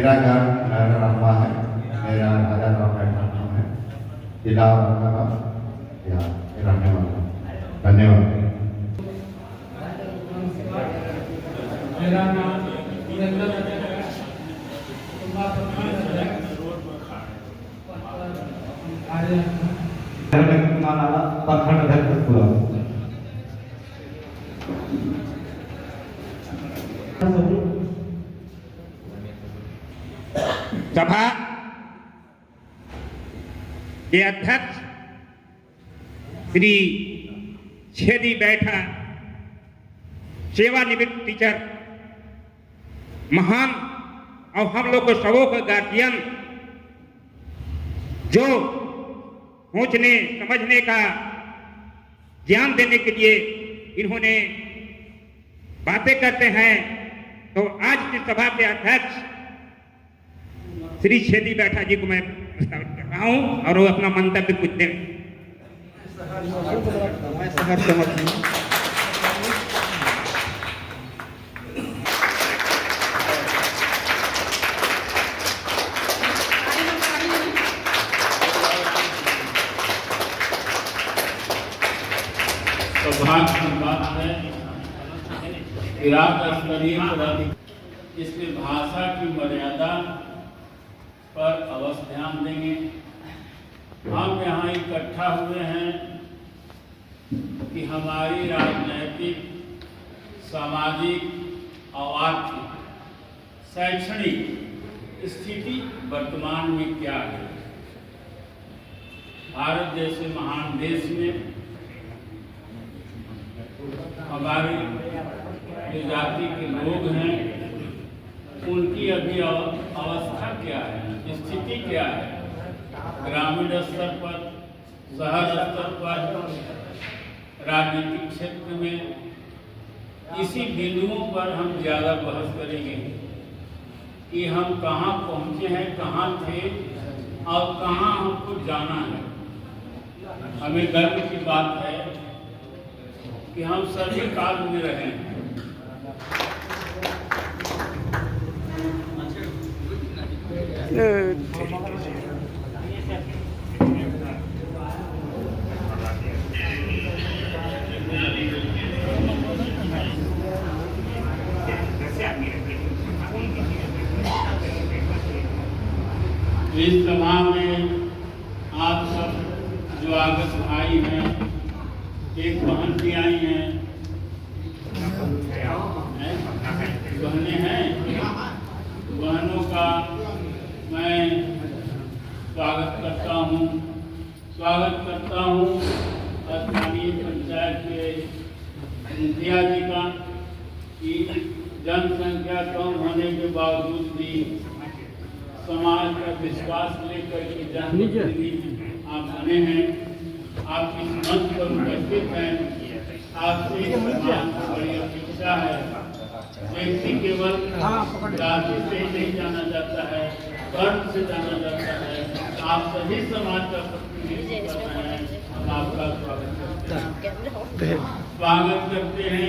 मेरा घर नारायण रामा है, मेरा राजा राम का नाम है, जिला औरंगाबाद यहाँ रहने वाला हूँ। धन्यवाद। मेरा नाम सभा के अध्यक्ष श्री छेदी बैठा सेवानिवृत्त टीचर महान और हम लोग को सबों का गार्जियन जो सोचने समझने का ज्ञान देने के लिए इन्होंने बातें करते हैं, तो आज की सभा के अध्यक्ष श्री छेदी बैठा जी को मैं प्रस्तावित कर रहा हूं और वो अपना मंतव्य कुछ दें। सौभाग्य की बात है कि राज्य स्तरीय इसमें भाषा की मर्यादा पर अवश्य ध्यान देंगे। हम यहाँ इकट्ठा हुए हैं कि हमारी राजनैतिक, सामाजिक और आर्थिक, शैक्षणिक स्थिति वर्तमान में क्या है। भारत जैसे महान देश में हमारी जो जाति के लोग हैं उनकी अभी अवस्था क्या है, स्थिति क्या है, ग्रामीण स्तर पर, शहर स्तर पर, राजनीतिक क्षेत्र में। इसी बिंदुओं पर हम ज़्यादा बहस करेंगे कि हम कहाँ पहुँचे हैं, कहाँ थे और कहाँ हमको जाना है। हमें गर्व की बात है कि हम सभी काल में रहे हैं। इस सभा में आप सब जो आगत भाई हैं, एक बहन भी आई हैं, बहनें हैं, बहनों का मैं स्वागत करता हूँ स्थानीय पंचायत के मुखिया जी का कि जनसंख्या कम होने के बावजूद भी समाज का विश्वास लेकर के जनप्रतिनिधि आप बने हैं। आपकी मंच पर उपस्थित हैं, आपसे बड़ी अपेक्षा है। व्यक्ति केवल जाति से नहीं जाना जाता है, धर्म से जाना जाता है। आप सभी समाज का प्रतिनिधित्व करते हैं, हम आपका स्वागत करते हैं।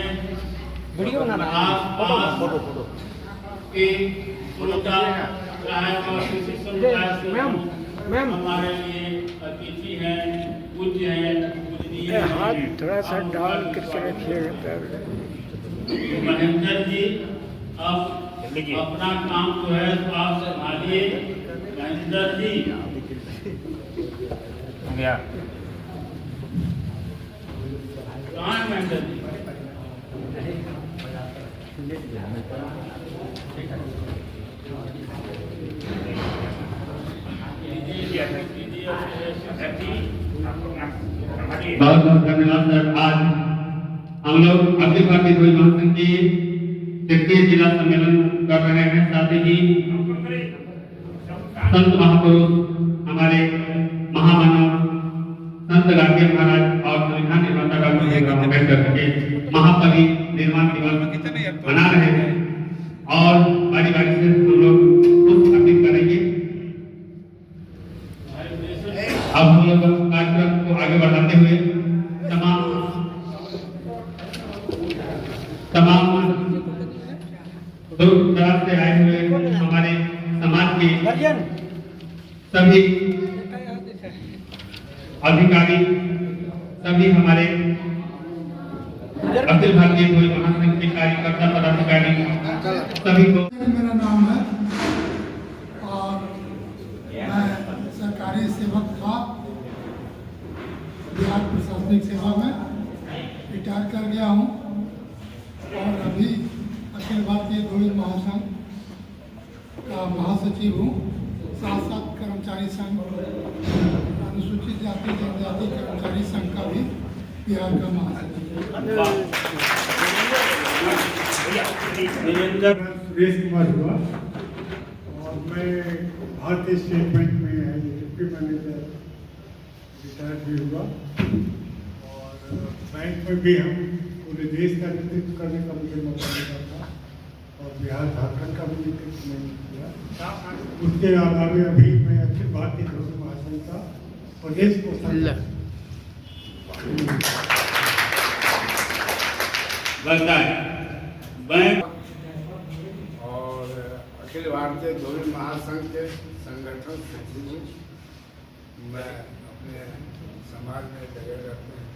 आस-पास के समुदाय, चाहे वह किसी समुदाय से हमारे लिए अतिथि हैं, पूज्य हैं, पूजनीय हैं। हाथ थोड़ा सा डाल करके रखिएगा। महेंद्र जी अब अपना काम जो है तो आप संभालिए। महेंद्र जी कहाँ है महेंद्र जी? बहुत बहुत धन्यवाद सर। आज हम लोग अखिल भारतीय द्विज महासंघ की तृतीय जिला सम्मेलन कर रहे हैं। साथ ही संत महापुरुष, हमारे महामानव संत गाडगे महाराज और संविधान निर्माता डॉक्टर भीमराव अम्बेडकर के महापरि निर्माण दिवस मना रहे हैं और बारी बारी से हम लोग पुष्पार्पित करेंगे। अब हम लोग कार्यक्रम को आगे बढ़ाते हुए तमाम दूर दराज से आए हुए हमारे के सभी अधिकारी, सभी हमारे अखिल भारतीय धोबी महासंघ के कार्यकर्ता पदाधिकारी सभी को मेरा नाम है और मैं सरकारी सेवक था, बिहार प्रशासनिक सेवा में रिटायर कर गया हूँ और अभी अखिल भारतीय धोबी महासंघ का महासचिव हूँ। साथ साथ कर्मचारी संघ, अनुसूचित जाति जनजाति कर्मचारी संघ का भी बिहार का महासचिव। सुरेश कुमार हुआ और मैं भारतीय स्टेट बैंक में डिप्टी मैनेजर रिटायर भी हुआ और बैंक में भी हम पूरे देश का नेतृत्व करने का मुझे मौका मिला था और बिहार झारखंड का भी नेतृत्व मैंने किया। उसके अलावा अभी मैं अखिल भारतीय धोबी महासंघ का प्रदेश कोषाध्यक्ष बनता है बैंक और अखिल भारतीय धोबी महासंघ के संगठन सचिव हूँ। मैं अपने समाज में जगह रखते हैं।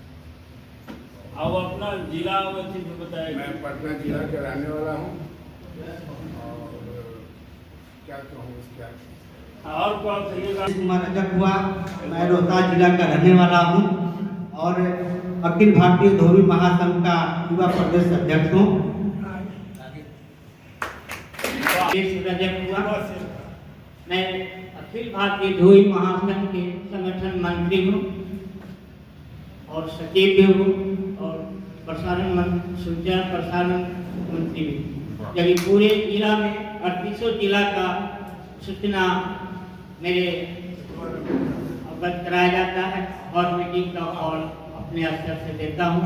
अब अपना जिला अवस्थित बताएं। मैं पटना जिला के रहने वाला हूँ और क्या कहूँ इसके आगे। और को आप कहिएगा। कुमार रजक हुआ, मैं रोहतास जिला का रहने वाला हूँ और अखिल भारतीय धोबी महासंघ का युवा प्रदेश अध्यक्ष हूँ। रजक हुआ, मैं अखिल भारतीय धोबी महासंघ के संगठन मंत्री हूँ और सचिव भी हूँ और सूचना प्रसारण मंत्री भी। जबकि पूरे जिला में 38 जिला का सूचना मेरे अवगत कराया जाता है और मीटिंग का कॉल अपने स्तर से देता हूँ।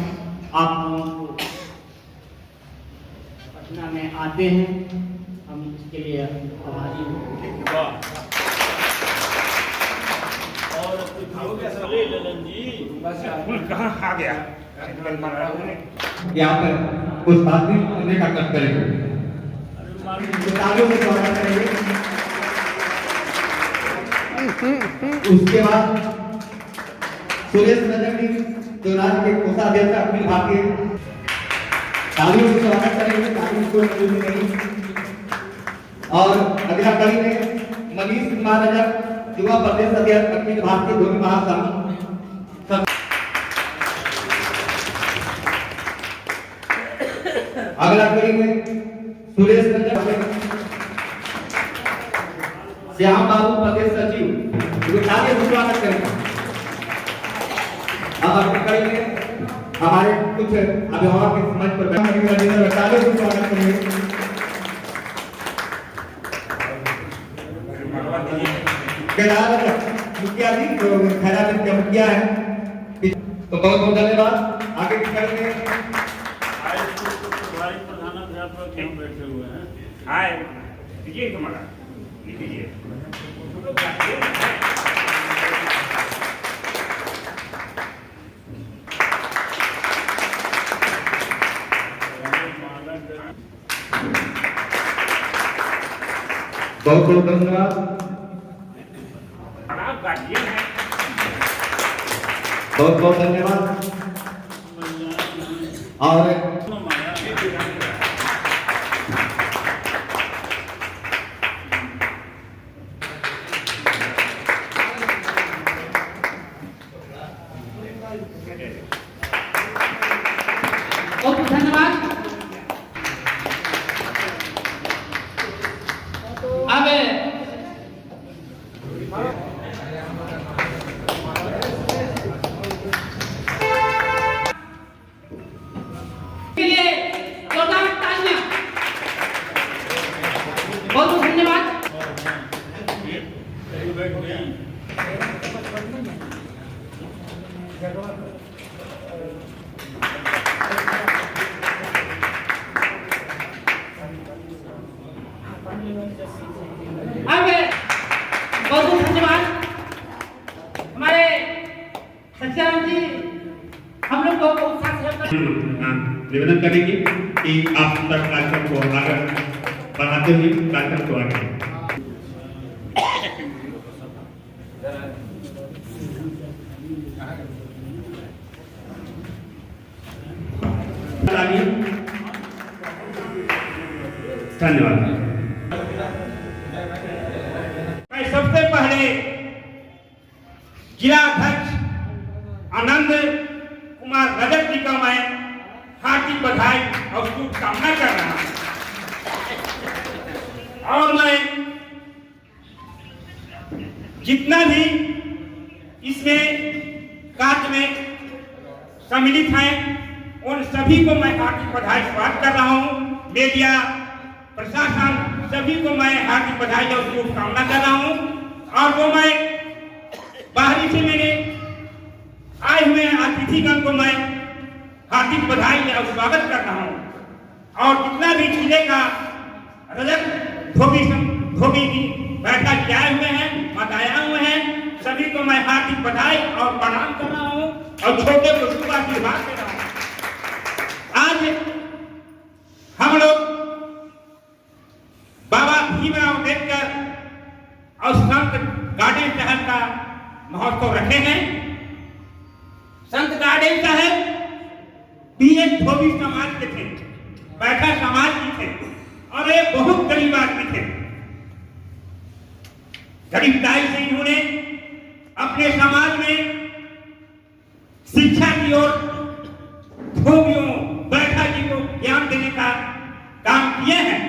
आप लोगों को पटना में आते हैं, हम इसके लिए आभारी हैं। और ललन जी कहाँ आ गया? यहाँ पर कुछ आदमी उन्हें का कट करेंगे, किताबों में स्वागत करेंगे। उसके बाद सुरेश रजक जी जो राज्य के कोषाध्यक्ष अखिल भारतीय, तालियों से स्वागत करेंगे, तालियों को मंजूरी नहीं। और अगला कड़ी में मनीष कुमार रजक युवा प्रदेश अध्यक्ष अखिल भारतीय धोबी महासंघ। अगला कड़ी में सुरेश रजक, श्याम बाबू प्रदेश सचिव, जो तालियों से स्वागत करेंगे। अब अगली कड़ी में हमारे कुछ अभिभावक के मंच पर बैठे तालियों से स्वागत करेंगे। मुखिया जी जो खैरात के मुखिया है, तो बहुत बहुत धन्यवाद। आगे की कड़ी में प्रधानाध्यापक यहाँ बैठे हुए हैं। हाय दीजिए तुम्हारा दीजिए। बहुत बहुत धन्यवाद। आप गार्जियन हैं। बहुत बहुत धन्यवाद। और बहुत धन्यवाद। अब के लिए जोरदार तालियां। बहुत बहुत धन्यवाद। अब बहुत बहुत धन्यवाद हमारे सच्चानंद जी, हम लोग को उत्साह से निवेदन करेंगे कि आप तक कार्यक्रम को आगे बढ़ाते हुए कार्यक्रम को आगे धन्यवाद। मैं सबसे पहले जिला अध्यक्ष आनंद कुमार रजक जी का मैं हार्दिक बधाई और शुभकामना कर रहा हूं और मैं जितना भी इसमें कार्य में सम्मिलित हैं उन सभी को मैं हार्दिक बधाई स्वागत कर रहा हूं। मीडिया प्रशासन सभी को मैं हार्दिक बधाई और शुभकामना कर रहा हूं और वो मैं बाहरी से मेरे आए हुए अतिथिगण को मैं हार्दिक बधाई और स्वागत कर रहा हूं और जितना भी जिले का रजक धोबी की बैठक के आए हुए हैं बताया हुए हैं सभी को मैं हार्दिक बधाई और प्रणाम कर रहा हूं और छोटे को शुभ आशीर्वाद दे रहा हूं। आज हम लोग बाबा भीमराव अम्बेडकर और संत गार्डन साहब का महोत्सव रखे हैं। संत गार्डन साहब भी एक धोबी समाज के थे, बैठा समाज के थे और एक बहुत गरीब आदमी थे। गरीबदाई से इन्होंने अपने समाज में शिक्षा की ओर धोबियों बैठा जी को ज्ञान देने का काम किए हैं।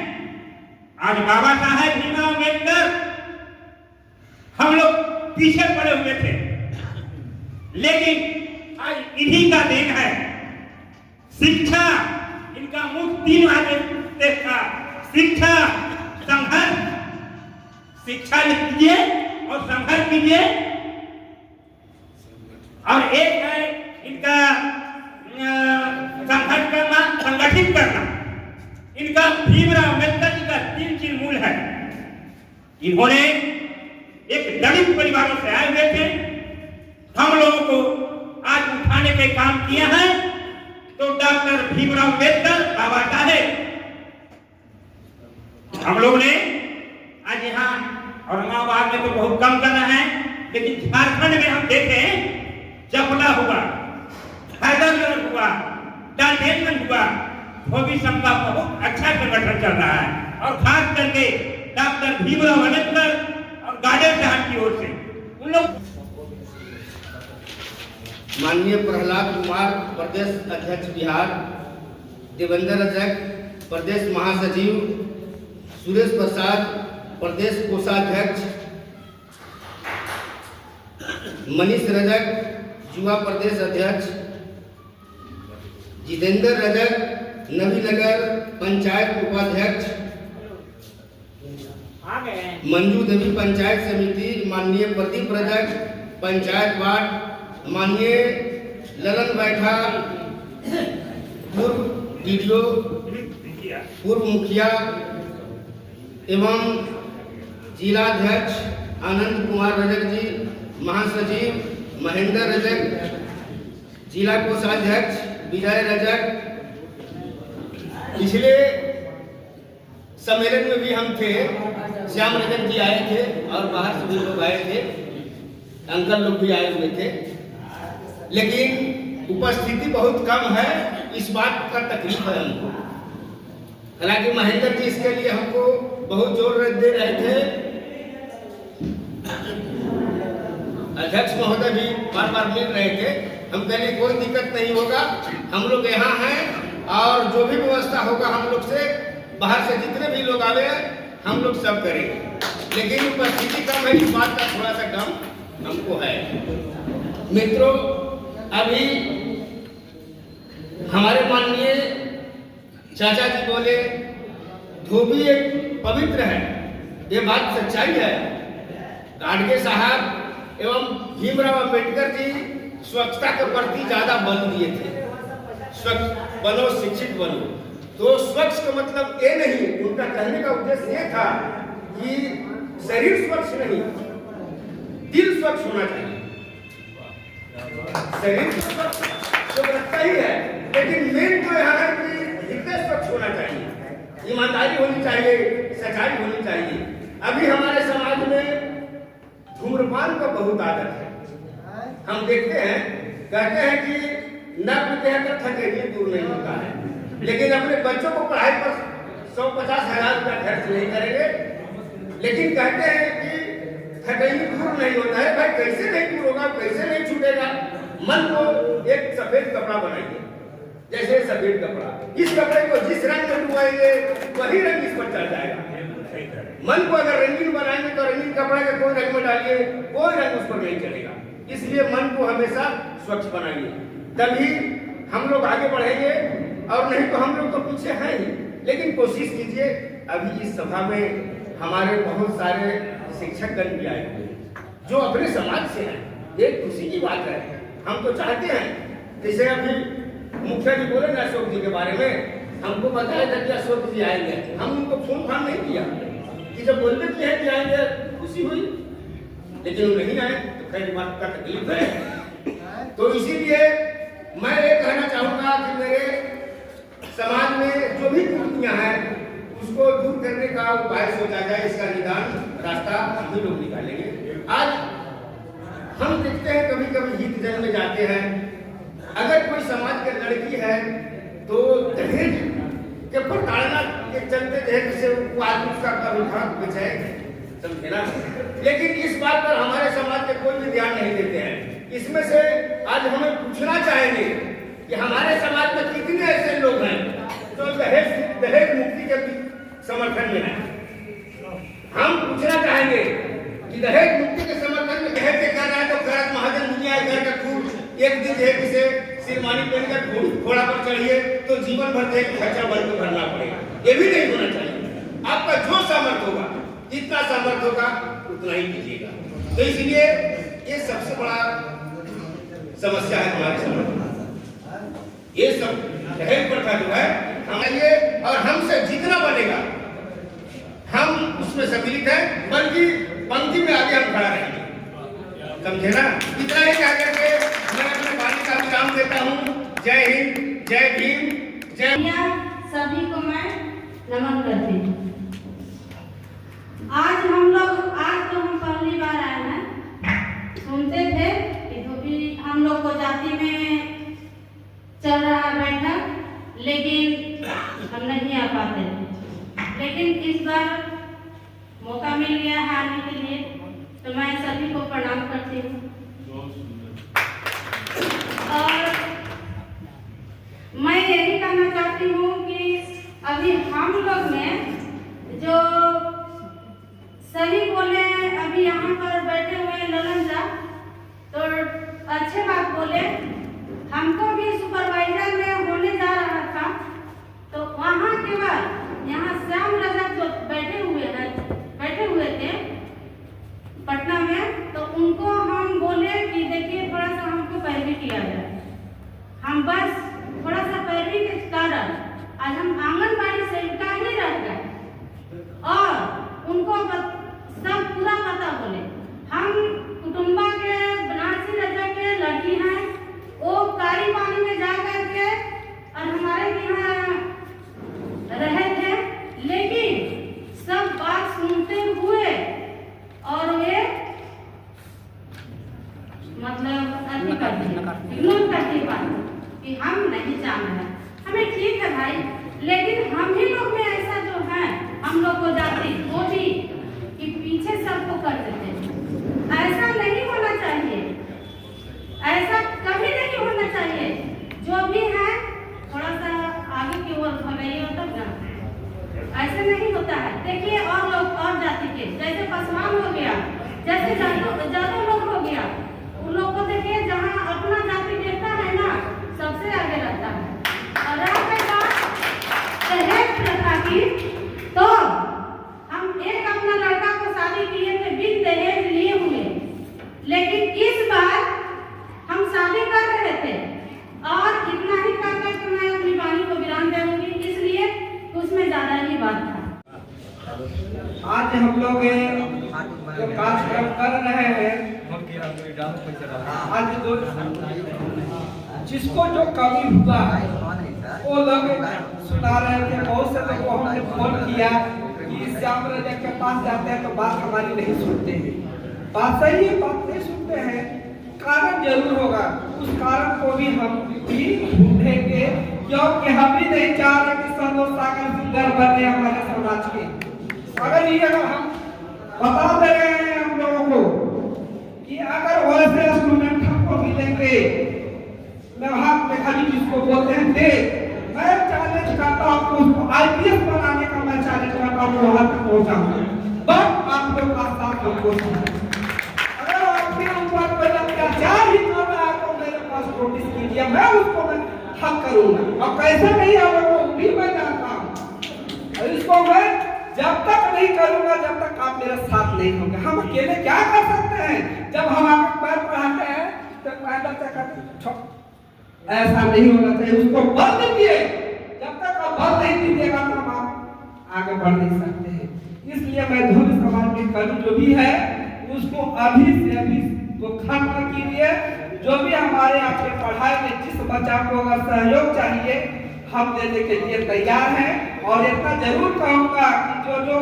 आज बाबा साहेब भीमराव अम्बेडकर हम लोग पीछे पड़े हुए थे लेकिन आज इन्हीं का देन है। शिक्षा इनका मुख्य 3 आदेश था, शिक्षा संघर्ष, शिक्षा लीजिए और संघर्ष कीजिए और एक है इनका संघर्ष करना, संगठित करना। इनका भीमराव अम्बेडकर जी का 3 चीज मूल है। इन्होंने एक दलित परिवारों से आए हुए थे, हम लोगों को आज उठाने के काम किया है तो डॉक्टर भीमराव अम्बेडकर बाबा साहेब हम लोग ने आज यहाँ औरंगाबाद में तो बहुत कम कर रहे हैं लेकिन झारखंड में हम देखे जपला हुआ, हैदरगढ़ हुआ, डालमेनगंज हुआ, धोबी संघ का बहुत अच्छा संगठन चल रहा है और खास करके डॉक्टर भीमराव अम्बेडकर और गार्डन साहब की ओर से उन लोग। माननीय प्रहलाद कुमार प्रदेश अध्यक्ष बिहार, देवेंद्र रजक प्रदेश महासचिव, सुरेश प्रसाद प्रदेश कोषाध्यक्ष, मनीष रजक युवा प्रदेश अध्यक्ष, जितेंद्र रजक नवीनगर पंचायत उपाध्यक्ष, मंजू देवी पंचायत समिति, माननीय प्रदीप रजक पंचायत वार्ड, माननीय ललन बैठा पूर्व डीडीओ, पूर्व मुखिया एवं जिलाध्यक्ष आनंद कुमार रजक जी, महासचिव महेंद्र रजक, जिला कोषाध्यक्ष विजय रजक। पिछले सम्मेलन में भी हम थे, श्याम रजक जी आए थे और बाहर से भी लोग आए थे, अंकल लोग भी आए हुए थे, लेकिन उपस्थिति बहुत कम है, इस बात का तकलीफ है हमको। हालांकि महेंद्र जी इसके लिए हमको बहुत जोर दे रहे थे, अध्यक्ष महोदय भी बार बार मिल रहे थे, हम कहले कोई दिक्कत नहीं होगा, हम लोग यहाँ हैं और जो भी व्यवस्था होगा हम लोग से बाहर से जितने भी लोग आवे हम लोग सब करेंगे, लेकिन उपस्थिति कम है, इस बात का थोड़ा सा कम हमको है। मित्रों, अभी हमारे माननीय चाचा जी बोले धोबी एक पवित्र है, ये बात सच्चाई है। गाडगे साहब एवं भीमराव अम्बेडकर जी स्वच्छता के प्रति ज्यादा बल दिए थे, स्वच्छ बनो शिक्षित बनो। तो स्वच्छ का मतलब ये नहीं, उनका कहने का उद्देश्य ये था कि शरीर स्वच्छ नहीं, दिल स्वच्छ होना चाहिए। शरीर तो रखता ही है, लेकिन मेन तो यहाँ है कि हृदय स्वच्छ होना चाहिए, ईमानदारी होनी चाहिए, सच्चाई होनी चाहिए। अभी हमारे समाज में धूम्रपान का बहुत आदत है, हम देखते हैं, कहते हैं कि न पीते हैं तो थकेलिए दूर नहीं होता है। लेकिन अपने बच्चों को पढ़ाई पर 150,000 रुपया खर्च नहीं करेंगे। लेकिन कहते हैं कि ठगई दूर नहीं होता है। भाई कैसे नहीं दूर होगा, कैसे नहीं छूटेगा? मन को एक सफेद कपड़ा बनाइए, जैसे सफेद कपड़ा, इस कपड़े को जिस रंग में डुबाएंगे वही रंग इस पर चढ़ जाएगा। मन को अगर रंगीन बनाएंगे तो रंगीन कपड़े के कोई रंग में डालिए, कोई रंग उस पर नहीं चलेगा। इसलिए मन को हमेशा स्वच्छ बनाइए, तभी हम लोग आगे बढ़ेंगे, और नहीं तो हम लोग तो पीछे हैं ही। लेकिन कोशिश कीजिए, अभी इस सभा में हमारे बहुत सारे शिक्षकगण भी आए हुए हैं जो अपने समाज से हैं। एक खुशी की बात है, हम तो चाहते हैं, जैसे अभी मुखिया जी बोले ना अशोक जी के बारे में, हमको बताया था कि अशोक जी आएंगे, हम उनको फोन फान नहीं किया कि जब बोलते कि है कि आएंगे खुशी हुई, लेकिन वो नहीं आए तो खैर बात का तकलीफ है। तो इसीलिए मैं ये कहना चाहूंगा कि मेरे समाज में जो भी कुरीतियां हैं उसको दूर करने का उपाय सोचा जाए, इसका निदान रास्ता हम ही लोग निकालेंगे। आज हम देखते हैं कभी कभी हित जन में जाते हैं, अगर कोई समाज की लड़की है तो दहेज के प्रताड़ना के चलते दहेज से वो आदमी उसका कभी बचाए, समझे ना। लेकिन इस बात पर हमारे समाज के कोई भी ध्यान नहीं देते हैं। इसमें से आज हमें पूछना चाहेंगे कि हमारे समाज में कितने ऐसे लोग हैं जो दहेज मुक्ति के समर्थन में हैं। हम पूछना चाहेंगे कि दहेज मुक्ति के समर्थन में दहेज के कर रहा है तो करत महाजन दुनिया घर का खूब एक दिन दहेज से सिरमानी पहनकर घोड़ा पर चढ़िए तो जीवन भर दहेज खर्चा बन को भरना पड़ेगा। ये भी नहीं होना चाहिए। आपका जो सामर्थ्य होगा, जितना सामर्थ्य होगा उतना ही कीजिएगा। तो इसलिए ये सबसे बड़ा समस्या है हमारे समाज में। ये सब दहेज प्रथा जो है हमारे, और हमसे जितना बनेगा हम उसमें सम्मिलित हैं, बल्कि पंक्ति में आगे हम खड़ा रहेंगे, समझे ना। इतना ही कह करके मैं अपने वाणी का विराम देता हूँ। जय हिंद, जय भीम, जय। सभी को मैं नमन करती हूँ। आज तो हम पहली बार आए हैं। सुनते थे कि धोबी हम लोग को जाति में चल रहा है बैठक, लेकिन हम नहीं आ पाते। लेकिन इस बार मौका मिल गया है आने के लिए, तो मैं सभी को प्रणाम करती हूँ। और मैं यही कहना चाहती हूँ कि अभी हम लोग में जो सही बोले, अभी यहाँ पर बैठे हुए ललन जा तो अच्छे बात बोले। हमको भी सुपरवाइजर में होने जा रहा था, तो वहाँ के बाद यहाँ श्याम रजक जो बैठे हुए थे पटना में, तो उनको हम बोले कि देखिए थोड़ा सा हमको पैरवी किया जाए। हम बस थोड़ा सा पैरवी के कारण आज हम आंगनबाड़ी सेविका ही रह गए, और उनको सब पूरा पता बोले। हम कुटुंबा के बनारसी रजा के लड़की हैं, वो कारी पानी में जा करके और हमारे यहाँ रहे थे, लेकिन सब बात सुनते हुए और वे मतलब इग्नोर करती बात कि हम नहीं जान रहे। हमें ठीक है भाई, लेकिन हम ही लोग में ऐसा जो है, हम लोग को जाती वो भी कि पीछे सबको कर देते। ऐसा नहीं होना चाहिए, ऐसा कभी नहीं होना चाहिए। जो भी है थोड़ा सा आगे की ओर भगाइए, तब ना, ऐसे नहीं होता है। देखिए और लोग और जाति के, जैसे पासवान हो गया, जैसे जादव लोग हो गया, उन लोग को देखिए जहाँ अपना जाति देखता है ना, सबसे आगे रहता है। और दहेज प्रथा की, तो हम एक अपना लड़का को शादी किए थे बिन दहेज लिए हुए, लेकिन इस बार हम शादी कर रहे थे। और इतना ही कर करके मैं अपनी वाणी को विराम दे दूंगी, इसलिए उसमें ज्यादा ही बात था। आज हम लोग जो कार्यक्रम कर रहे हैं, आज जिसको जो कमी हुआ है वो लोग सुना रहे थे। बहुत से लोगों को हमने फोन किया कि श्याम रजक के पास जाते हैं तो बात हमारी नहीं सुनते हैं। बात सही है, बात नहीं सुनते हैं, कारण जरूर होगा। उस कारण को भी हम ढूंढेंगे क्योंकि हम भी नहीं चाह रहे कि संतोष सागर सुंदर बने हमारे समाज के। अगर ये हम बता दे रहे हैं हम लोगों को कि अगर वैसे स्टूडेंट हमको मिलेंगे, मैं वहां पे खाली जिसको बोलते हैं थे, मैं चैलेंज करता हूँ उसको IPS बनाने का मैं चैलेंज करता हूँ, वहां तक पहुंचाऊंगा। बट आप लोग का साथ हमको अगर आपके ऊपर कोई अत्याचार ही कर रहा है तो मेरे पास नोटिस कीजिए, मैं उसको मैं हक करूंगा। और कैसे नहीं होगा वो भी मैं जानता हूँ। और इसको मैं जब तक नहीं करूंगा जब तक आप मेरे साथ नहीं होंगे। हम अकेले क्या कर सकते हैं? जब हम आपके पैर पढ़ाते हैं तो पैदल से करते ऐसा नहीं होना चाहिए। उसको बल दीजिए, जब तक आप बल नहीं दीजिएगा तो हम आगे बढ़ नहीं सकते हैं। इसलिए मैं धोबी समाज के कर्मी जो भी है उसको अभी से अभी तो खत्म कीजिए। जो भी हमारे आपके पढ़ाई में जिस बच्चा को अगर सहयोग चाहिए हम देने के लिए तैयार हैं। और इतना जरूर कहूँगा कि जो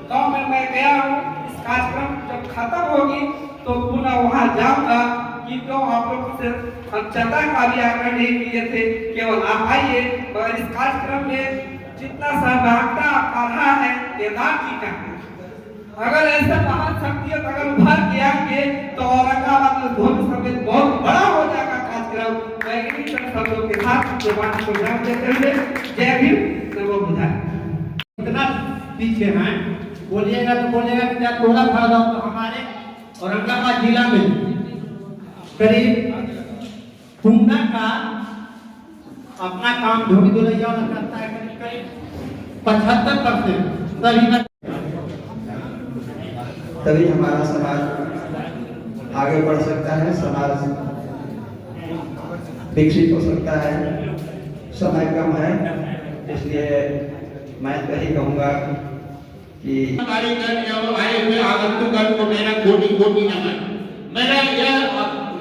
गांव में मैं गया हूँ, इस कार्यक्रम जब खत्म होगी तो पुनः वहाँ जाऊँगा कि तो आप लोग से हम चंदा का भी आग्रह नहीं किए थे, केवल आप आइए। मगर इस कार्यक्रम में जितना सहभागिता कर रहा है केदार जी का, अगर ऐसा महान शक्तियत अगर उभर के आएंगे तो औरंगाबाद में धोबी समेत बहुत बड़ा हो जाएगा कार्यक्रम। मैं इन्हीं तरह सब लोग के साथ जवान को नाम देते हुए जय भीम नमो बुद्धाय। इतना पीछे हैं बोलिएगा तो बोलिएगा कि थोड़ा फायदा तो हमारे औरंगाबाद जिला में करीब हुंडा का अपना काम धोबी दुलैया वाला करता है, करीब 75% तभी हमारा समाज आगे बढ़ सकता है, समाज विकसित हो सकता है। समय कम है, इसलिए मैं यही कहूँगा कि आए हुए आगंतुक को मेरा कोटि कोटि नमन। मेरा यह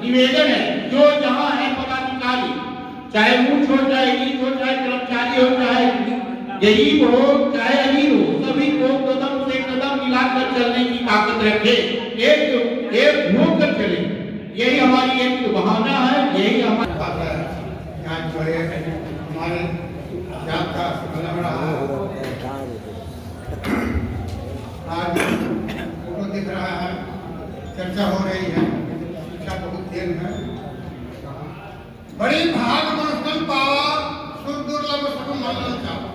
निवेदन है, जो जहाँ है पदाधिकारी, चाहे ऊंच हो चाहे नीच हो, चाहे कर्मचारी हो चाहे गरीब हो चाहे अमीर हो, सभी को कदम से कदम मिलाकर चलने की ताकत रखे, एक होकर चले। यही हमारी एक भावना है, यही हमारे जात का लग रहा है। आज फोटो दिख रहा है, चर्चा हो रही है, शिक्षा बहुत देर है। बड़ी भाग मनसन पावा सुर दुर्लभ सब मलन चावा।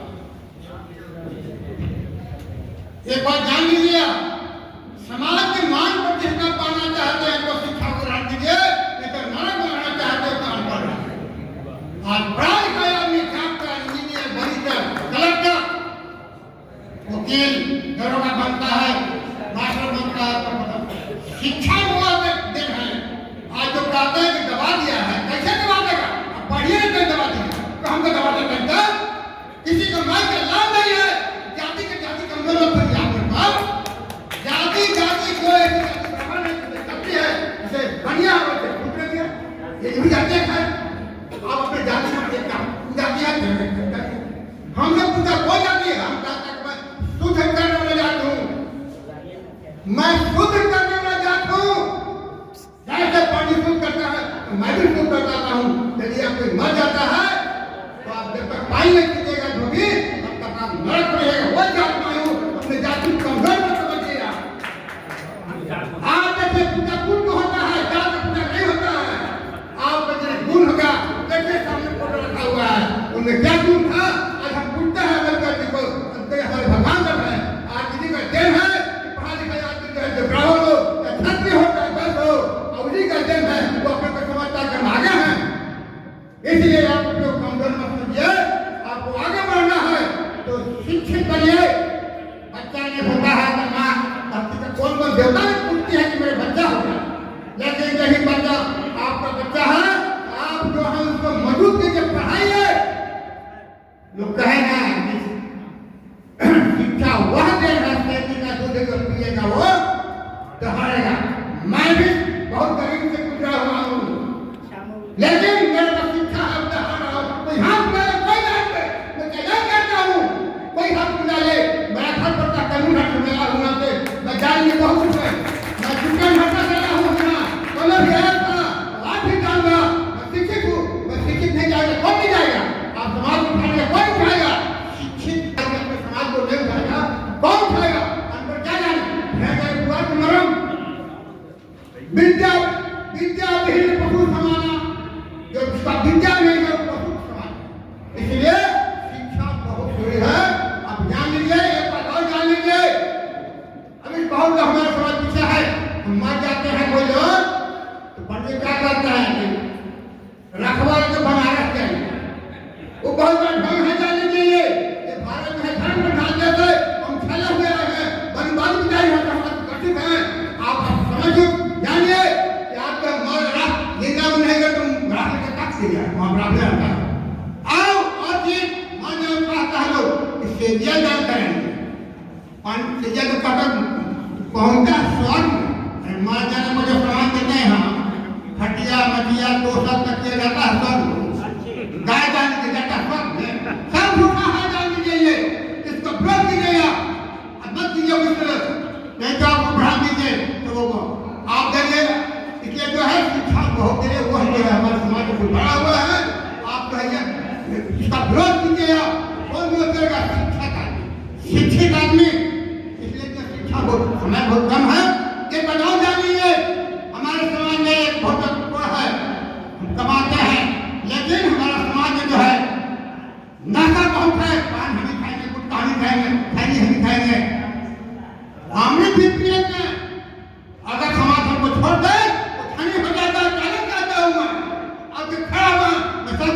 एक बात जान लीजिए, समाज में मान प्रतिष्ठा पाना चाहते हैं तो शिक्षा ग्रहण कीजिए, नहीं तो नरक बनाना चाहते हो तो अनपढ़ रहिए। आज बड़ा लिखा आदमी, डॉक्टर, इंजीनियर, मजिस्टर, कलेक्टर, वकील, दरोगा बनता है, मास्टर बनता है। शिक्षा वो देन है। आज जो कहते हैं कि दबा दिया है, कैसे दबा देगा? अब पढ़िए नहीं दबा दिया तो हमको दबा देता है। किसी को मार का लाभ नहीं है। जाति के जाति कमजोर होते हैं आपके पास। जाति जाति को करती है, जैसे बनिया होते हैं, उठ रही है, ये भी जाति है। आप अपने जाति में देखा जाति है, हमने पूछा कोई जाति है, हम कहते हैं शुद्ध करने वाला जात हूँ, मैं शुद्ध करने वाला जात हूँ। जैसे पानी शुद्ध करता है तो मैं भी शुद्ध करता हूँ। यदि आप कोई मर जाता है तो आप जब तक पानी नहीं पीजिएगा धोबी, तब तक आप नरक रहेगा। वो जात में हूँ, अपने जाति कमजोर मत समझिएगा। आज जैसे पूजा गुण होता है, जात पूजा नहीं होता है। आपका जैसे गुण होगा, जैसे सामने फोटो रखा हुआ है, उनमें क्या गुण था? आज हम पूछते हैं अम्बेडकर जी को, हमारे भगवान जब है, आज किसी का देन है कि पढ़ा लिखा आदमी जो है, जो ब्राह्मण हो या क्षत्रिय हो या दलित हो, और उन्हीं का देन है, वो अपने को समझता कर आगे है। इसलिए आप लोग कमजोर मत समझिए, आपको आगे बढ़ना है तो शिक्षित बनिए। बच्चा नहीं होता है तो माँ कौन कौन देवता भी पूछती है कि मेरे बच्चा होगा, लेकिन यही बच्चा आपका बच्चा है, आप जो है उसको मजबूत करके पढ़ाइए। लोग कहेगा शिक्षा वह देन है, खेती का दूध जो पिएगा वो दहाड़ेगा। मैं भी बहुत गरीब से गुजरा हुआ हूँ, लेकिन मेरे पास शिक्षा है, दहाड़ रहा हूँ। कोई हाथ मेरे कोई नहीं, मैं क्या कहता हूँ, कोई हाथ मिला ले, मेरा घर पड़ता कानून हाथ मिला हुआ से मैं जाएंगे बहुत कुछ है। मैं दुकान हटा चला हूँ ना, कलर गया था, आज भी जाऊंगा। मैं शिक्षित हूँ, मैं शिक्षित नहीं जाएगा, कौन नहीं जाएगा? आप समाज सेजिया दान करेंगे, सेजिया तो कटक पहुंचा स्वर्ग माँ जाने मुझे प्रमाण देते हैं। हम खटिया मटिया तोशा तकिया जाता है स्वर्ग, गाय दान के जाता स्वर्ग में, सब झूठा है जान लीजिए, इसको विरोध कीजिएगा, मत कीजिए उस तरह, नहीं तो आपको बढ़ा दीजिए तो वो आप देंगे। इसलिए जो है शिक्षा बहुत देर वो है हमारे समाज में बढ़ा हुआ है, आप कहिए इसका विरोध कीजिएगा, कौन विरोध करेगा? शिक्षित आदमी। इसलिए जो शिक्षा बहुत समय बहुत कम है, ये बदलाव जानिए। हमारे समाज में एक बहुत है, हम कमाते हैं, लेकिन हमारा समाज में जो है नशा बहुत है, पान हम ही खाएंगे, गुटखा हम ही खाएंगे, हम ही खाएंगे, अमृत भी पिएंगे। अगर समाज हमको छोड़ दे तो धनी हो जाता है, पहले कहता हूँ मैं, अब जो खड़ा हुआ मैं सब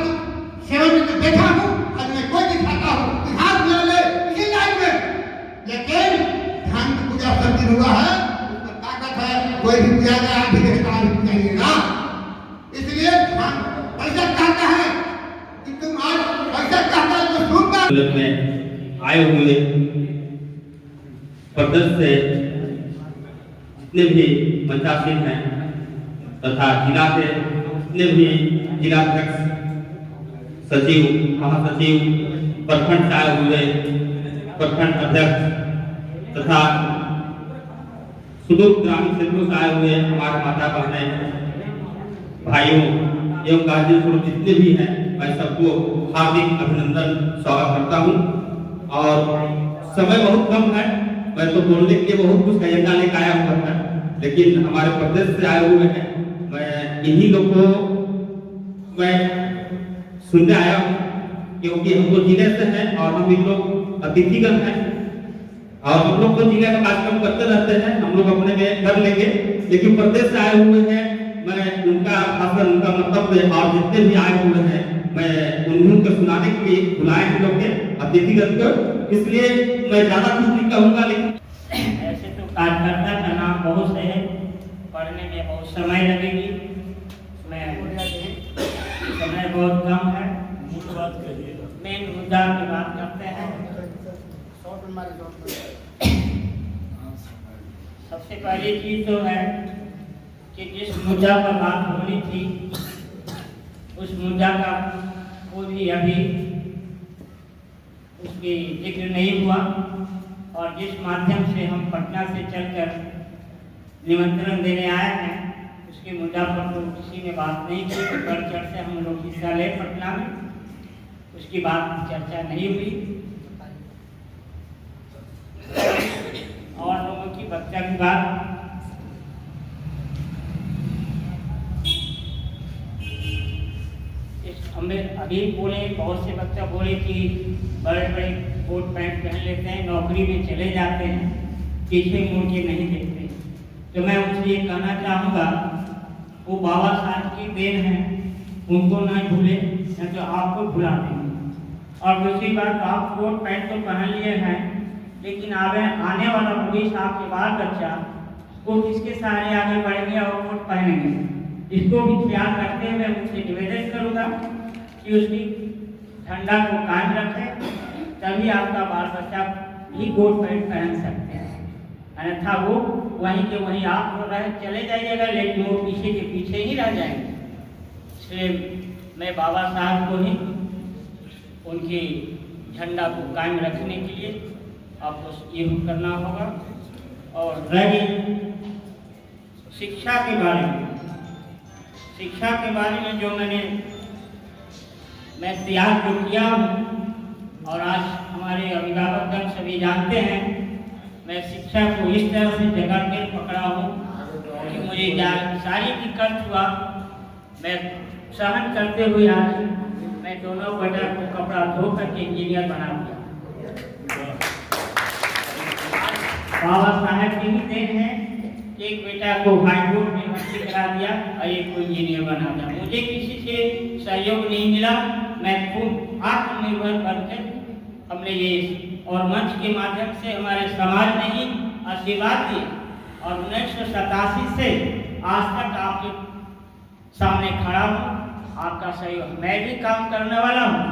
सेवन में देखा हूँ, आज मैं कोई दिखाता हूँ कि हाथ ले ले इसी लाइन में, लेकिन ध्यान की पूजा सब दिन हुआ है, उसमें ताकत है, कोई भी पूजा जाए आप भी कहता है पूजाइएगा। इसलिए ध्यान ऐसा कहता है कि तुम आज ऐसा कहता है तो सुनकर में आए हुए प्रदेश से जितने भी मंचासीन हैं तथा जिला से जितने भी जिलाध्यक्ष, सचिव, महासचिव, प्रखंड से आए हुए प्रखंड अध्यक्ष तथा सुदूर ग्रामीण क्षेत्रों से आए हुए हमारे माता बहनें, भाइयों एवं गार्जियन स्वरूप जितने भी हैं, मैं सबको हार्दिक अभिनंदन स्वागत करता हूं। और समय बहुत कम है, मैं तो बोलने के लिए बहुत कुछ एजेंडा लेकर आया हुआ था, लेकिन हमारे प्रदेश से आए हुए हैं, मैं इन्हीं लोग को मैं सुनने आया हूँ, क्योंकि हम लोग जिले से हैं और हम इन लोग अतिथिगण हैं और हम लोग तो जिले का कार्यक्रम करते रहते हैं, हम लोग अपने में कर लेंगे, लेकिन प्रदेश से आए हुए हैं, मैं उनका खासकर उनका मतलब और जितने भी आए हुए हैं मैं उनको सुनाने के लिए बुलाए हैं लोग के अतिथिगण को, इसलिए मैं ज्यादा कुछ नहीं कहूँगा। लेकिन ऐसे तो कार्यकर्ता का नाम बहुत से है, पढ़ने में बहुत समय लगेगी, समय बहुत कम है, मेन मुद्दा की बात करते हैं। सबसे पहली चीज तो है कि जिस मुद्दा पर बात होनी थी उस मुद्दा का कोई भी अभी उसकी जिक्र नहीं हुआ, और जिस माध्यम से हम पटना से चलकर निमंत्रण देने आए हैं उसके मुद्दा पर तो किसी ने बात नहीं की, बढ़ चढ़ से हम लोग हिस्सा ले पटना में, उसकी बात चर्चा नहीं हुई। और लोगों की बच्चा की बात हमें अभी बोले, बहुत से बच्चा बोले कि बड़े बड़े कोट पैंट पहन लेते हैं, नौकरी में चले जाते हैं, पीछे मुड़ के नहीं देखते। तो मैं उनसे ये कहना चाहूँगा, वो बाबा साहब की देन है, उनको ना भूले, नहीं तो आपको भुला देंगे। और दूसरी बात, आप कोट पैंट तो पहन लिए हैं, लेकिन आने वाला भविष्य आपके बाल बच्चा वो किसके सहारे आगे बढ़ेंगे और कोट पहनेंगे, इसको भी ख्याल रखते हुए उनसे निवेदन करूँगा कि उसकी ठंडा को कायम रखें, तभी आपका बाल बच्चा भी कोट पैंट पहन सकते हैं, अन्यथा वो वहीं के वहीं आप रहे चले जाइएगा, लेकिन वो पीछे के पीछे ही रह जाएंगे। इसलिए मैं बाबा साहब को ही उनकी झंडा को कायम रखने के लिए आपको ये करना होगा। और रही शिक्षा के बारे में जो मैं तैयार जो किया हूँ, और आज हमारे अभिभावक सभी जानते हैं, मैं शिक्षा को इस तरह से जगह के पकड़ा हूँ कि मुझे सारी दिक्कत हुआ, मैं सहन करते हुए आज मैं दोनों बेटा को कपड़ा धो करके इंजीनियर बना दिया। बाबा साहब की ही देन है, एक बेटा को हाई कोर्ट में भर्ती करा दिया और एक को इंजीनियर बना दिया। मुझे किसी से सहयोग नहीं मिला, मैं खुद आत्मनिर्भर करके हमने ये और मंच के माध्यम से हमारे समाज ने ही आशीर्वाद दिए, और 1987 से आज तक आपके सामने खड़ा हूँ, आपका सहयोग, मैं भी काम करने वाला हूँ,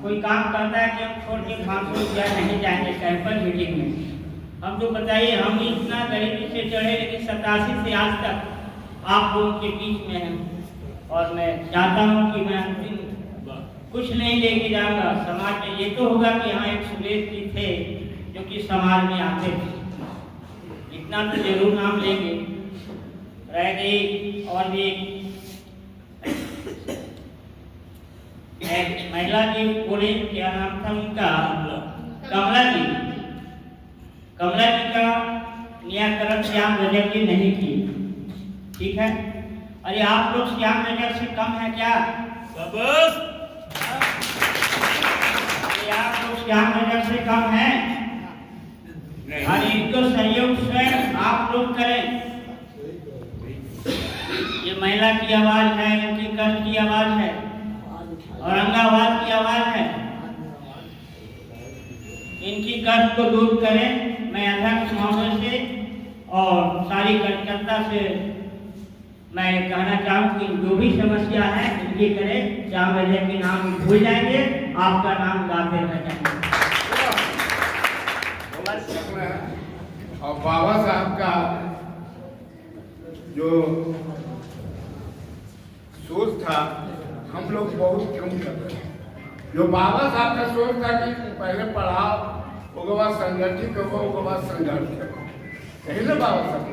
कोई काम करता है कि हम छोड़ के 500 रुपया नहीं जाएंगे कैंपस मीटिंग में। हम तो बताइए, हम इतना गरीबी से चढ़े लेकिन 87 से आज तक आप लोगों के बीच में हैं। और मैं चाहता हूँ कि मैं अंतिम कुछ नहीं लेके जाऊंगा समाज में। ये तो होगा कि यहाँ एक सुरेश जी थे जो कि समाज में आते थे, इतना तो जरूर नाम लेंगे। रह गई और भी एक महिला जी बोले, क्या नाम था उनका, कमला जी। कमला जी का निराकरण श्याम रजक जी नहीं किए, ठीक है। अरे आप लोग श्याम रजक से कम है क्या? बस आप लोग श्याम रजक से कम है? और इनको सहयोग स्वयं आप लोग करें। ये महिला की आवाज है, इनकी कष्ट की आवाज है, औरंगाबाद की आवाज है। इनकी कष्ट को दूर करें। मैं अध्यक्ष महोदय से और सारी कार्यकर्ता से मैं कहना चाहूँ कि जो भी समस्या है इनकी करें। श्याम रजक के नाम भूल जाएंगे, आपका नाम गाते रह जाएंगे। और बाबा साहब का जो सोच था हम लोग बहुत कम कर रहे हैं। जो बाबा साहब का सोच था कि पहले पढ़ाओ, उसके बाद संगठित हो, उसके बाद संघर्ष करो, यही ना बाबा साहब।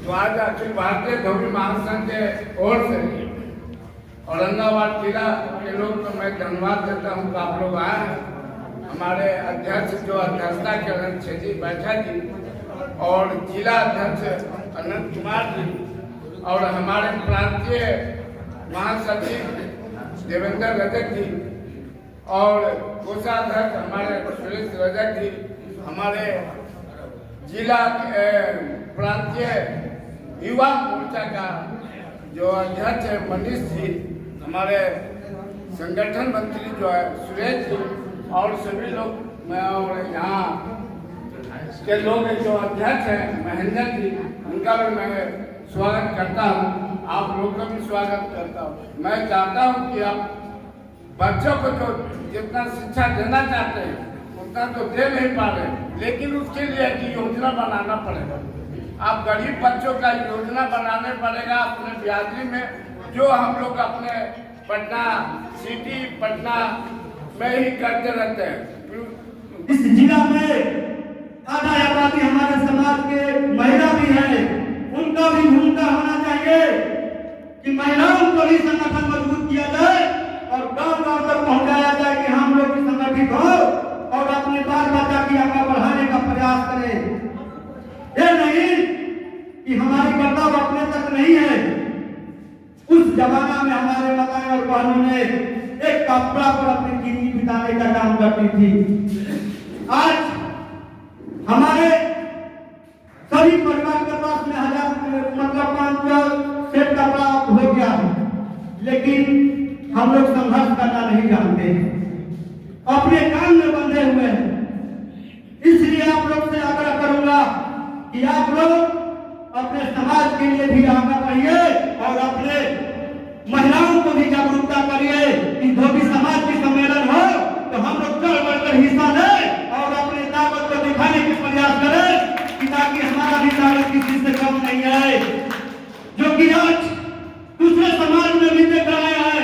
तो आज अखिल भारतीय धोबी महासंघ के ओर से औरंगाबाद जिला के लोग को मैं धन्यवाद देता हूँ कि आप लोग आए हैं। हमारे अध्यक्ष जो अध्यक्षता के अनंत जी बैठा जी और जिला अध्यक्ष अनंत कुमार जी और हमारे प्रांतीय महासचिव देवेंद्र रजक जी और कोषाध्यक्ष हमारे सुरेश रजक जी, हमारे जिला प्रांतीय युवा मोर्चा का जो अध्यक्ष है मनीष जी, हमारे संगठन मंत्री जो है सुरेश जी और सभी लोग, मैं और यहाँ के लोग जो अध्यक्ष हैं महेंद्र जी, उनका भी मैं स्वागत करता हूँ। आप लोग का भी स्वागत करता हूँ। मैं चाहता हूँ कि आप बच्चों को जो जितना शिक्षा देना चाहते हैं उतना तो दे नहीं पा रहे, लेकिन उसके लिए एक योजना बनाना पड़ेगा। आप गरीब बच्चों का योजना बनाने पड़ेगा अपने बिहारी में, जो हम लोग अपने पटना सिटी पटना में ही करते रहते हैं। इस जिला में आधा आबादी हमारे समाज के महिला भी है, उनका भी भूमिका होना चाहिए कि महिलाओं को भी संगठन मजबूत किया जाए और गांव-गांव तक पहुंचाया जाए कि हम लोग भी संगठित हो और अपने बाल बच्चा की आगे बढ़ाने का प्रयास करें। ये नहीं कि हमारी बर्ताव अपने तक नहीं है। उस जमाना में हमारे माताएं और बहनों ने एक कपड़ा पर अपनी जिंदगी बिताने का काम करती थी। आज हमारे सभी परिवार के पास में 500 सेट कपड़ा हो गया है, लेकिन हम लोग संघर्ष करना नहीं जानते, अपने काम में बंधे हुए हैं। इसलिए आप लोग से आग्रह करूंगा कि आप लोग अपने समाज के लिए भी आगे बढ़िए और अपने महिलाओं को भी जागरूकता करिए कि धोबी समाज की सम्मेलन हो तो हम लोग चढ़ बढ़कर हिस्सा लें और अपने ताकत को दिखाने के प्रयास करें कि ताकि हमारा भी ताकत किसी से कम नहीं है, जो कि आज दूसरे समाज में भी देख रहा है।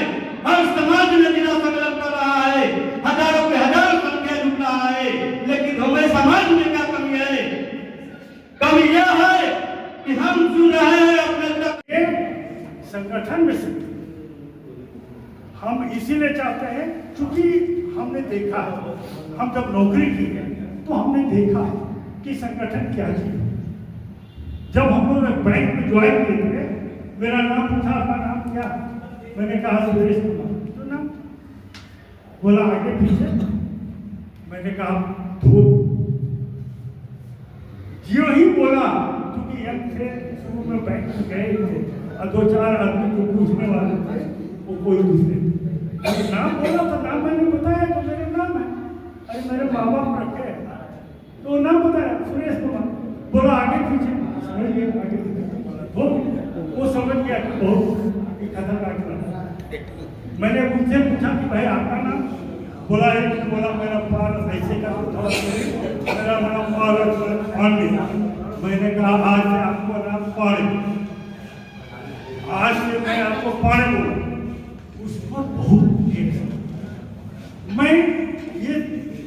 हर समाज में जिला सम्मेलन कर रहा है, हजारों के हजार संख्या जुट रहा है, लेकिन हमारे समाज में क्या कमी है? कमी यह है कि हम सुन रहे हैं अपने तक संगठन में से हम इसीलिए चाहते हैं क्योंकि हमने देखा है, हम जब नौकरी की है तो हमने देखा है कि संगठन क्या है। जब हम लोग बैंक में ज्वाइन किए थे, मेरा नाम पूछा, आपका नाम क्या? मैंने कहा सुरेश कुमार। तो नाम बोला आगे पीछे, मैंने कहा धूप। जियो ही बोला क्योंकि यंग थे, शुरू में बैंक में गए थे और 2-4 आदमी को पूछने वाले थे, वो कोई दूसरे नाम बोला तो नाम मैंने बताया तो मेरा नाम है, अरे मेरे माँ बाप रखे, तो नाम बताया सुरेश कुमार। बोला आगे पीछे, समझ गया आगे पीछे, वो समझ गया कि बहुत खतरनाक मैंने उनसे पूछा कि भाई आपका नाम, बोला एक बोला मेरा पारस ऐसे का, मेरा नाम पारस पांडे। मैंने कहा आज से आपको नाम पांडे, आज से मैं आपको पांडे बोला। उस पर बहुत मैं ये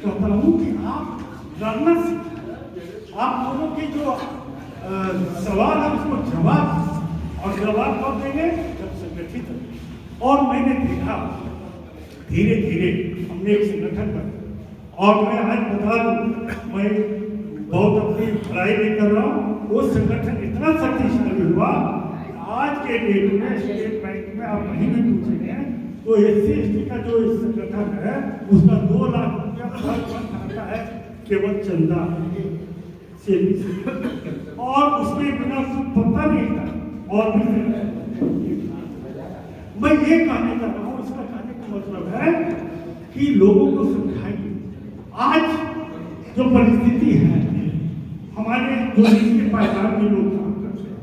कहता हूँ कि आप लड़ना सीखें। आप लोगों की जो सवाल है उसको जवाब, और जवाब कब देंगे जब संगठित। और मैंने देखा धीरे धीरे हमने एक संगठन बना, और मैं आज बता दूं मैं बहुत अपनी पढ़ाई नहीं कर रहा हूँ, वो संगठन इतना शक्तिशाली हुआ। आज के डेट में स्टेट बैंक में आप कहीं भी पूछेंगे तो SC/ST का जो संगठन है उसका 2 लाख रुपया हर वर्ष आता है केवल चंदा से, और उसके बिना पता नहीं था। और भी मैं ये कहने का रहा हूँ, इसका कहने का मतलब है कि लोगों को समझाइए। आज जो परिस्थिति है, हमारे जो इसके पायदान में लोग काम करते हैं,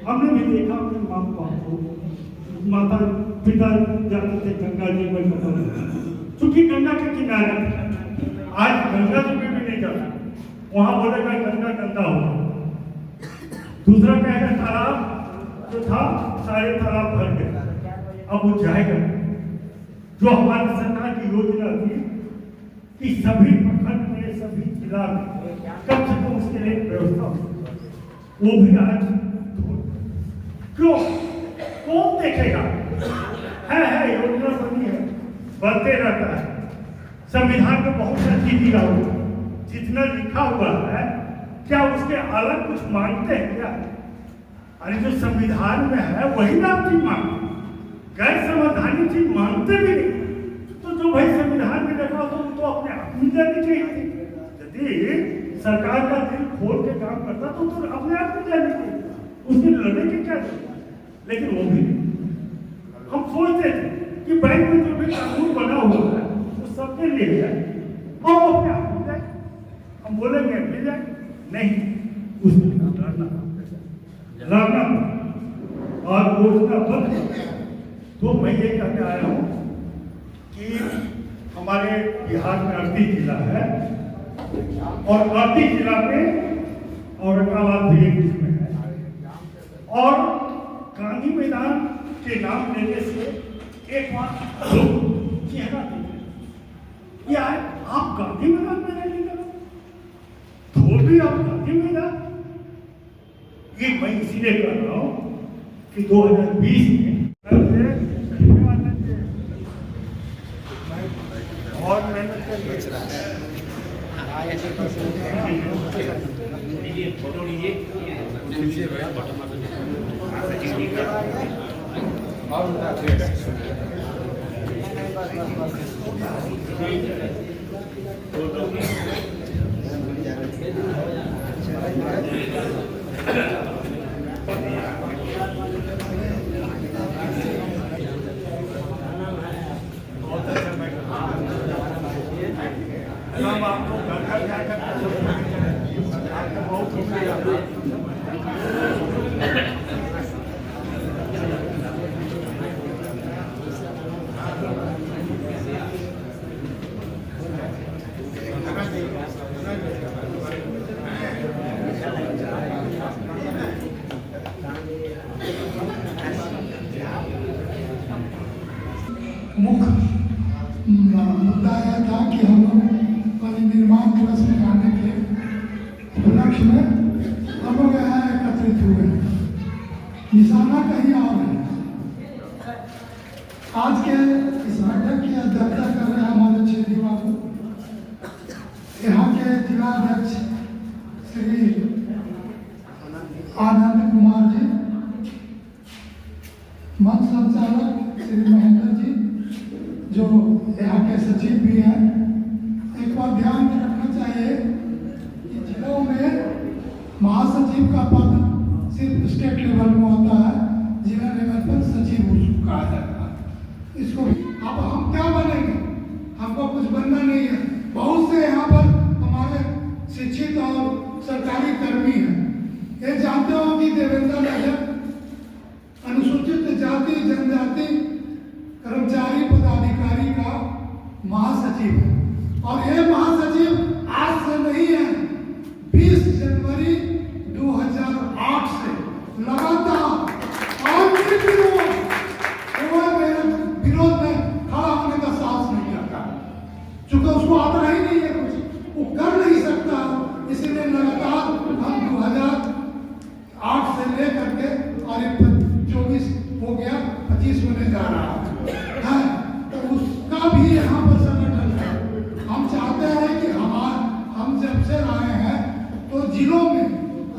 हमने भी देखा अपने माँ बाप को, माता पिता जाते थे गंगा जी में करना, क्योंकि गंगा के किनारे आज गंगा जी में भी नहीं जाता, वहां बोलेगा गंगा गंदा होगा। दूसरा कहेगा तालाब जो था सारे तालाब भर गए, अब वो जाएगा। जो हमारी सरकार की योजना थी कि सभी प्रखंड में, सभी जिला में कम से कम उसके लिए व्यवस्था हो, वो भी आज क्यों, कौन देखेगा? है योजना बनी है, बनते रहता है। संविधान में बहुत सा चीज दिया हुआ, जितना लिखा हुआ है क्या उसके अलग कुछ मांगते हैं क्या? अरे जो संविधान में है वही ना चीज मांगते, गैर संवैधानिक चीज मांगते भी नहीं। तो जो भाई संविधान में लिखा तो उनको अपने आप मिल जानी चाहिए। यदि सरकार का दिल खोल के काम करता तो अपने आप मिल जानी चाहिए, उसके लड़ने की क्या जरूरत? लेकिन वो भी हम सोचते थे कि बैंक में जो भी कानून बना हुआ है वो सबके लिए है और अपने आप मिल जाए। हम बोलेंगे मिल जाए, नहीं, उसमें लड़ना और बोलना बंद। तो मैं ये कहने आया हूँ कि हमारे बिहार में 38 जिला है, और 38 जिला में औरंगाबाद भी एक जिसमें है। और गांधी मैदान के नाम लेने से एक बात चेहरा देखिए, यार आप गांधी मैदान में रैली करो, तो भी आप गांधी मैदान। ये मैं इसीलिए कर रहा हूँ कि 2020 में और मेहनत मुख्य मुद्दा यह था कि हम लोग परिनिर्माण दिवस मनाने के उपलक्ष्य में हम लोग यहाँ एकत्रित हुए। निशाना कहीं और है। आज के इस बैठक की अध्यक्षता कर रहे हैं हमारे क्षेत्रीय बाबू, यहाँ के जिलाध्यक्ष श्री आनंद कुमार जी, मंच संचालक श्री महेंद्र जी, जो यहाँ के सचिव भी हैं। एक बात ध्यान में रखना चाहिए कि जिलों में महासचिव का पद सिर्फ स्टेट लेवल में होता है, जिला लेवल पर सचिव उसको कहा जाता है। इसको अब हम क्या बनेंगे, हमको कुछ बनना नहीं है। बहुत से यहाँ पर हमारे शिक्षित और सरकारी कर्मी हैं। ये जानते हो कि देवेंद्र नायक अनुसूचित जाति जनजाति महासचिव है और ये महासचिव आज से नहीं है, 20 जनवरी 2008 से लगातार और मेरे विरोध में खड़ा होने का साहस नहीं करता, चूंकि उसको आता ही नहीं है, कुछ वो कर नहीं सकता, इसलिए लगातार हम 2008 से लेकर के और 24 हो गया, 25 होने जा रहा है, तो उसका भी यहाँ पर संगठन है। हम चाहते हैं कि हम जब से आए हैं तो जिलों में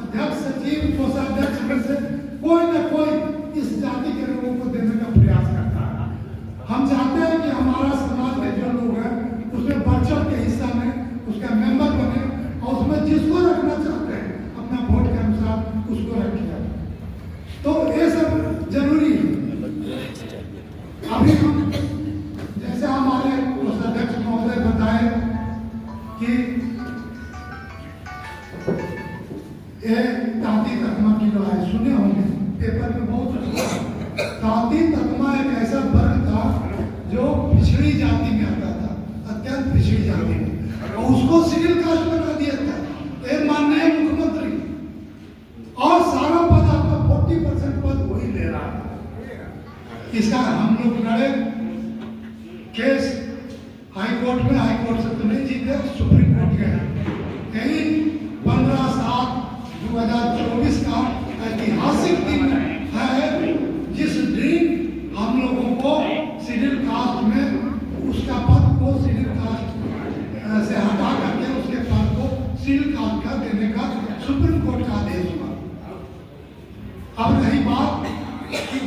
अध्यक्ष, सचिव, कोषाध्यक्ष में से कोई न कोई इस जाति के लोगों को देने का प्रयास करता है। हम चाहते हैं कि हमारा समाज के जो लोग हैं उसमें बढ़ चढ़ के हिस्सा में उसका मेंबर बने और उसमें जिसको रखना चाहते हैं अपना वोट के अनुसार उसको रखिए। तो ये सब जरूरी है। अभी हम जैसे हमारे कोषाध्यक्ष महोदय बताए कि ये तांती तकमा की लड़ाई सुने होंगे, पेपर में बहुत तांती तकमा एक ऐसा वर्ग था जो पिछड़ी जाति में आता था, अत्यंत पिछड़ी जाति में, और उसको सिविल कास्ट बना दिया था ये माननीय मुख्यमंत्री, और सारा पद आपका 40% पद वही ले रहा है। इसका हम लोग लड़े केस हाई कोर्ट में, हाई कोर्ट से तो नहीं जीते, सुप्रीम कोर्ट गए। यही 15/7/2024 का ऐतिहासिक दिन है जिस दिन हम लोगों को शेड्यूल कास्ट में उसका पद को शेड्यूल कास्ट से हटा करके उसके पद को शेड्यूल कास्ट का देने का सुप्रीम कोर्ट का आदेश हुआ। अब रही बात कि